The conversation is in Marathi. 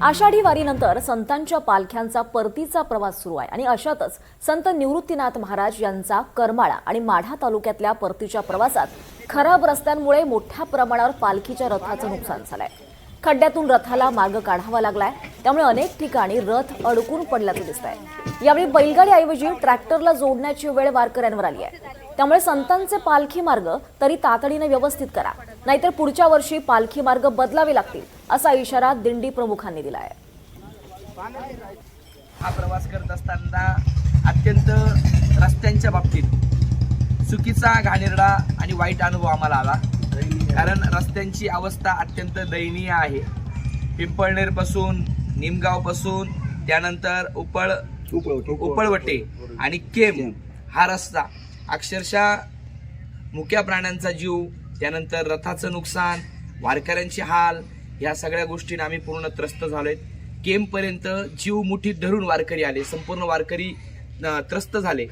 आषाढी वारीनंतर संतांच्या पालख्यांचा परतीचा प्रवास सुरू आहे आणि अशातच संत निवृत्तीनाथ महाराज यांचा करमाळा आणि माढा तालुक्यातल्या परतीच्या प्रवासात खराब रस्त्यांमुळे मोठ्या प्रमाणावर पालखीच्या रथाचं नुकसान झालंय। खड्ड्यातून रथाला मार्ग काढावा लागलाय, त्यामुळे अनेक ठिकाणी रथ अडकून पडल्याचं दिसतंय। यावेळी बैलगाडीऐवजी ट्रॅक्टरला जोडण्याची वेळ वारकऱ्यांवर आली आहे। त्यामुळे संतांचे पालखी मार्ग तरी तातडीने व्यवस्थित करा, नाहीतर पुढच्या वर्षी पालखी मार्ग बदलावे लागतील, असा इशारा दिंडी प्रमुखांनी दिला आहे। हा प्रवास करत असताना अत्यंत रस्त्यांच्या बाबतीत चुकीचा, घाणेरडा आणि वाईट अनुभव आम्हाला आला, कारण रस्त्यांची अवस्था अत्यंत दयनीय आहे। पिंपळनेर पासून, निमगाव पासून, त्यानंतर उपळवटे आणि केम हा रस्ता अक्षरशः मुक्या प्राण्यांचा जीव, त्यानंतर रथाचं नुकसान, वारकऱ्यांचे हाल, या सगळ्या गोष्टींना आम्ही पूर्ण त्रस्त झालोय। केम पर्यंत जीव मुठीत धरून वारकरी आले, संपूर्ण वारकरी त्रस्त झाले।